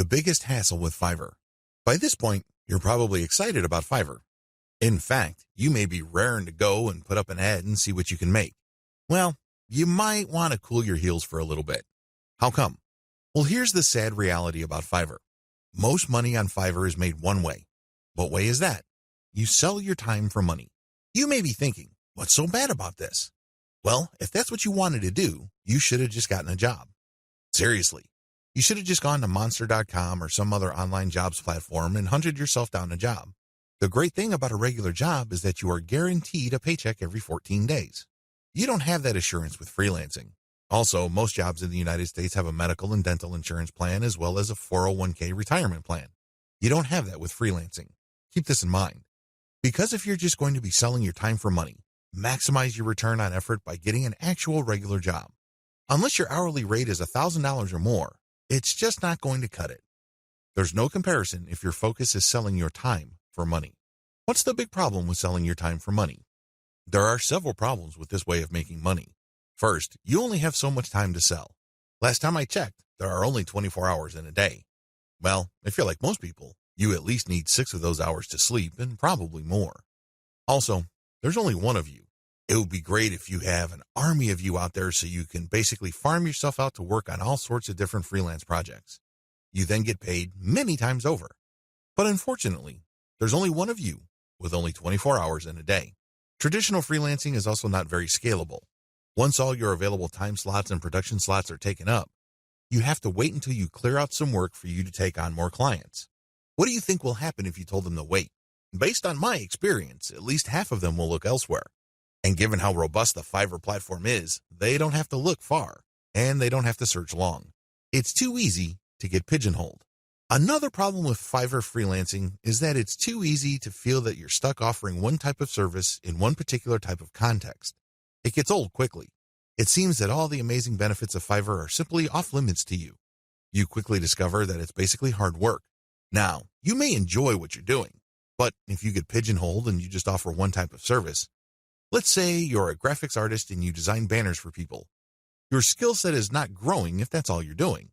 The biggest hassle with Fiverr. By this point, you're probably excited about Fiverr. In fact, you may be raring to go and put up an ad and see what you can make. Well, you might want to cool your heels for a little bit. How come? Well, here's the sad reality about Fiverr. Most money on Fiverr is made one way. What way is that? You sell your time for money. You may be thinking, what's so bad about this? Well, if that's what you wanted to do, you should have just gotten a job. Seriously. You should have just gone to monster.com or some other online jobs platform and hunted yourself down a job. The great thing about a regular job is that you are guaranteed a paycheck every 14 days. You don't have that assurance with freelancing. Also, most jobs in the United States have a medical and dental insurance plan as well as a 401k retirement plan. You don't have that with freelancing. Keep this in mind. Because if you're just going to be selling your time for money, maximize your return on effort by getting an actual regular job. Unless your hourly rate is $1,000 or more, it's just not going to cut it. There's no comparison if your focus is selling your time for money. What's the big problem with selling your time for money? There are several problems with this way of making money. First, you only have so much time to sell. Last time I checked, there are only 24 hours in a day. Well, if you're like most people, you at least need 6 of those hours to sleep and probably more. Also, there's only one of you. It would be great if you have an army of you out there so you can basically farm yourself out to work on all sorts of different freelance projects. You then get paid many times over. But unfortunately, there's only one of you with only 24 hours in a day. Traditional freelancing is also not very scalable. Once all your available time slots and production slots are taken up, you have to wait until you clear out some work for you to take on more clients. What do you think will happen if you told them to wait? Based on my experience, at least half of them will look elsewhere. And given how robust the Fiverr platform is, they don't have to look far, and they don't have to search long. It's too easy to get pigeonholed. Another problem with Fiverr freelancing is that it's too easy to feel that you're stuck offering one type of service in one particular type of context. It gets old quickly. It seems that all the amazing benefits of Fiverr are simply off limits to you. You quickly discover that it's basically hard work. Now, you may enjoy what you're doing, but if you get pigeonholed and you just offer one type of service, let's say you're a graphics artist and you design banners for people. Your skill set is not growing if that's all you're doing.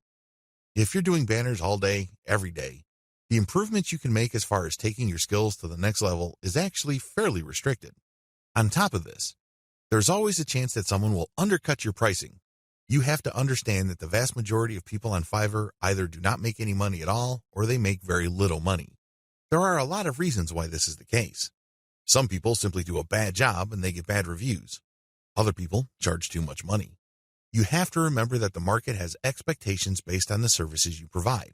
If you're doing banners all day, every day, the improvements you can make as far as taking your skills to the next level is actually fairly restricted. On top of this, there's always a chance that someone will undercut your pricing. You have to understand that the vast majority of people on Fiverr either do not make any money at all or they make very little money. There are a lot of reasons why this is the case. Some people simply do a bad job and they get bad reviews. Other people charge too much money. You have to remember that the market has expectations based on the services you provide.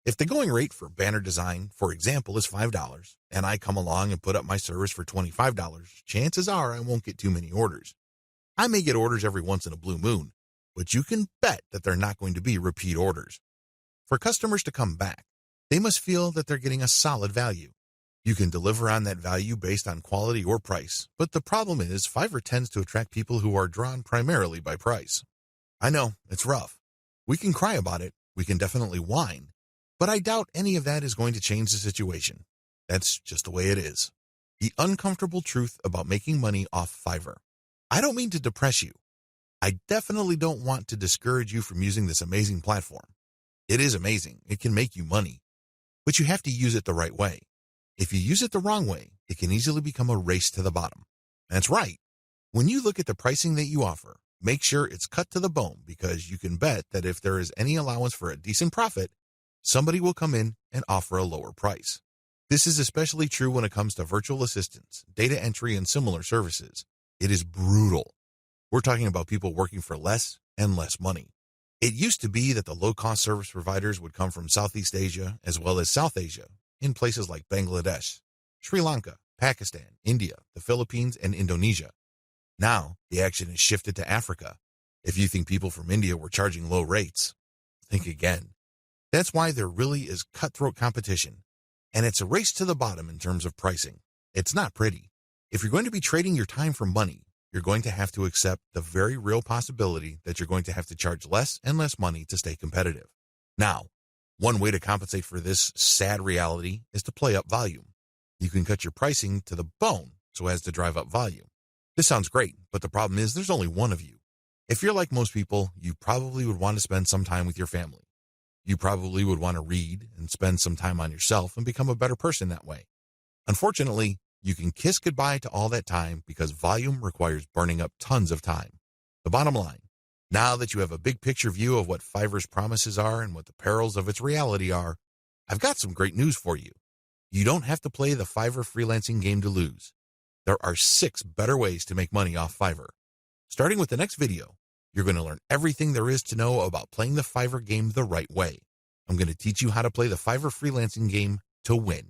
If the going rate for banner design, for example, is $5, and I come along and put up my service for $25, chances are I won't get too many orders. I may get orders every once in a blue moon, but you can bet that they're not going to be repeat orders. For customers to come back, they must feel that they're getting a solid value. You can deliver on that value based on quality or price, but the problem is Fiverr tends to attract people who are drawn primarily by price. I know, it's rough. We can cry about it, we can definitely whine, but I doubt any of that is going to change the situation. That's just the way it is. The uncomfortable truth about making money off Fiverr. I don't mean to depress you. I definitely don't want to discourage you from using this amazing platform. It is amazing, it can make you money, but you have to use it the right way. If you use it the wrong way, it can easily become a race to the bottom. That's right. When you look at the pricing that you offer, make sure it's cut to the bone because you can bet that if there is any allowance for a decent profit, somebody will come in and offer a lower price. This is especially true when it comes to virtual assistants, data entry, and similar services. It is brutal. We're talking about people working for less and less money. It used to be that the low-cost service providers would come from Southeast Asia as well as South Asia, in places like Bangladesh, Sri Lanka, Pakistan, India, the Philippines, and Indonesia. Now, the action has shifted to Africa. If you think people from India were charging low rates, think again. That's why there really is cutthroat competition, and it's a race to the bottom in terms of pricing. It's not pretty. If you're going to be trading your time for money, you're going to have to accept the very real possibility that you're going to have to charge less and less money to stay competitive. Now, one way to compensate for this sad reality is to play up volume. You can cut your pricing to the bone so as to drive up volume. This sounds great, but the problem is there's only one of you. If you're like most people, you probably would want to spend some time with your family. You probably would want to read and spend some time on yourself and become a better person that way. Unfortunately, you can kiss goodbye to all that time because volume requires burning up tons of time. The bottom line, now that you have a big picture view of what Fiverr's promises are and what the perils of its reality are, I've got some great news for you. You don't have to play the Fiverr freelancing game to lose. There are 6 better ways to make money off Fiverr. Starting with the next video, you're going to learn everything there is to know about playing the Fiverr game the right way. I'm going to teach you how to play the Fiverr freelancing game to win.